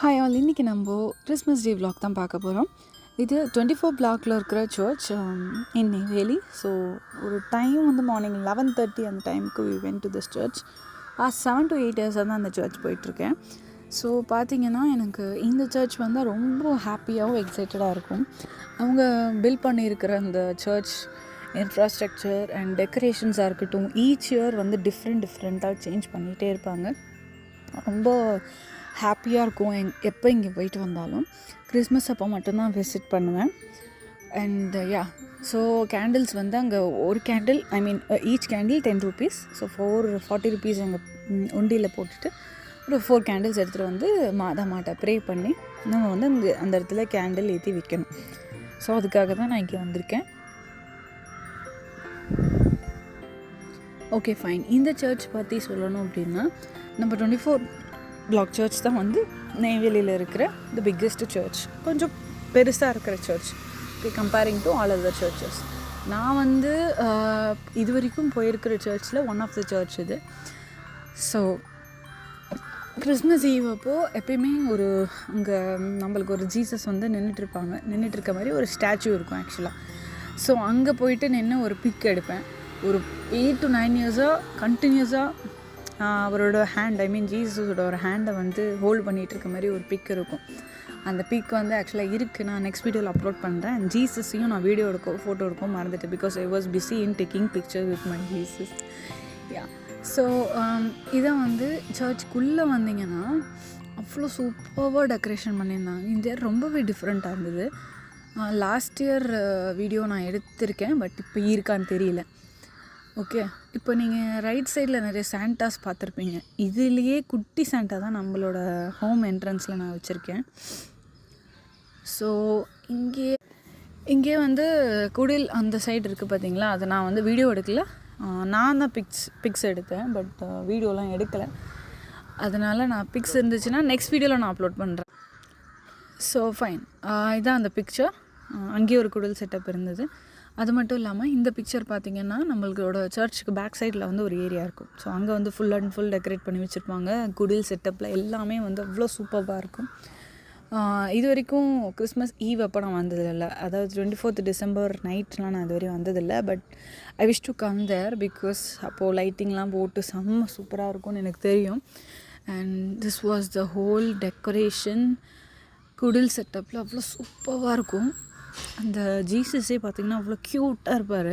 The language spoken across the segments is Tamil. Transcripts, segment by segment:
ஹாய் ஆல், இன்றைக்கி நம்ம கிறிஸ்மஸ் டே vlog தான் பார்க்க போகிறோம். இது 24 பிளாக்ல இருக்கிற சர்ச் இன் நெய்வேலி. ஸோ ஒரு டைம் வந்து மார்னிங் 11:30 அந்த டைமுக்கு we went to this church. 7 to 8 இயர்ஸாக தான் அந்த சர்ச் போயிட்டுருக்கேன். ஸோ பார்த்திங்கன்னா எனக்கு இந்த சர்ச் வந்து ரொம்ப ஹாப்பியாகவும் எக்ஸைட்டடாக இருக்கும். அவங்க பில்ட் பண்ணியிருக்கிற அந்த சர்ச் இன்ஃப்ராஸ்ட்ரக்சர் அண்ட் டெக்கரேஷன்ஸாக இருக்கட்டும், ஈச் இயர் வந்து டிஃப்ரெண்ட்டாக சேஞ்ச் பண்ணிகிட்டே இருப்பாங்க. ரொம்ப ஹாப்பியாக இருக்கும். எப்போ இங்கே போயிட்டு வந்தாலும் கிறிஸ்மஸ் அப்போ மட்டும்தான் விசிட் பண்ணுவேன். அண்ட் ஸோ கேண்டில்ஸ் வந்து அங்கே ஒரு candle each candle 10 rupees. So 40 rupees அங்கே உண்டியில் போட்டுட்டு ஒரு 4 கேண்டில்ஸ் எடுத்துகிட்டு வந்து மாட்டை ப்ரே பண்ணி நம்ம வந்து அந்த இடத்துல கேண்டில் ஏற்றி வைக்கணும். ஸோ அதுக்காக தான் நான் இங்கே வந்திருக்கேன். Okay fine. இந்த சர்ச் பற்றி சொல்லணும் அப்படின்னா, நம்ம 24 பிளாக் சர்ச் தான் வந்து நெய்வேலியில் இருக்கிற த பிக்கெஸ்ட் சர்ச். கொஞ்சம் பெருசாக இருக்கிற church comparing to all other churches. நான் வந்து இது வரைக்கும் போயிருக்கிற சர்ச்சில் ஒன் ஆஃப் த சர்ச் இது. ஸோ கிறிஸ்மஸ் ஈவ் அப்போது எப்பயுமே அங்கே நம்மளுக்கு ஒரு ஜீசஸ் வந்து நின்றுட்டுருக்க மாதிரி ஒரு ஸ்டாச்சு இருக்கும் ஆக்சுவலாக. ஸோ அங்கே போயிட்டு நின்று ஒரு பிக் எடுப்பேன். ஒரு 8 to 9 இயர்ஸாக கண்டினியூஸாக அவரோட ஜீசஸோட ஒரு ஹேண்டை வந்து ஹோல்ட் பண்ணிகிட்டு இருக்க மாதிரி ஒரு பிக் இருக்கும். அந்த பிக் வந்து ஆக்சுவலாக இருக்குது. நான் நெக்ஸ்ட் வீடியோவில் அப்லோட் பண்ணுறேன். அண்ட் ஜீசஸையும் நான் ஃபோட்டோ எடுக்கவும் மறந்துட்டேன். Because I was busy in taking picture with my Jesus. So இதை வந்து சர்ச்சுக்குள்ளே வந்தீங்கன்னா அவ்வளோ சூப்பராக டெக்கரேஷன் பண்ணியிருந்தாங்க. இந்த இயர் ரொம்பவே டிஃப்ரெண்ட்டாக இருந்தது. லாஸ்ட் இயர் வீடியோ நான் எடுத்திருக்கேன், பட் இப்போ இருக்கான்னு தெரியல. ஓகே, இப்போ நீங்கள் ரைட் சைடில் நிறைய சாண்டாஸ் பார்த்துருப்பீங்க. இதுலேயே குட்டி சாண்டா தான் நம்மளோட ஹோம் என்ட்ரன்ஸில் நான் வச்சுருக்கேன். ஸோ இங்கே வந்து குடில் அந்த சைடு இருக்குது பார்த்தீங்களா, அதை நான் வந்து வீடியோ எடுக்கல. நான் தான் பிக்ஸ் எடுத்தேன், பட் வீடியோலாம் எடுக்கலை. அதனால் நான் பிக்ஸ் இருந்துச்சுன்னா நெக்ஸ்ட் வீடியோவில் நான் அப்லோட் பண்ணுறேன். ஸோ ஃபைன், இதான் அந்த பிக்சர். அங்கேயே ஒரு குடில் செட்டப் இருந்தது. அது மட்டும் இல்லாமல் இந்த பிக்சர் பார்த்திங்கன்னா, நம்மளோட சர்ச்சுக்கு பேக் சைடில் வந்து ஒரு ஏரியா இருக்கும். ஸோ அங்கே வந்து ஃபுல் அண்ட் ஃபுல் டெக்கரேட் பண்ணி வச்சுருப்பாங்க. குடில் செட்டப்பில் எல்லாமே வந்து அவ்வளோ சூப்பராக இருக்கும். இது வரைக்கும் கிறிஸ்மஸ் ஈவ் அப்போ நான் வந்ததில்லை. அதாவது 24th டிசம்பர் நைட்லாம் நான் இது வரையும் வந்ததில்லை. But I wish to come there because அப்போது லைட்டிங்லாம் போட்டு செம்ம சூப்பராக இருக்கும்னு எனக்கு தெரியும். And this was the whole decoration. குடில் செட்டப்பில் அவ்வளோ சூப்பராக இருக்கும். அந்த ஜீசஸே பார்த்திங்கன்னா அவ்வளோ க்யூட்டாக இருப்பார்.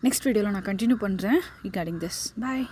நெக்ஸ்ட் வீடியோவில் நான் கண்டினியூ பண்ணுறேன் ரிகார்டிங் திஸ். பாய்.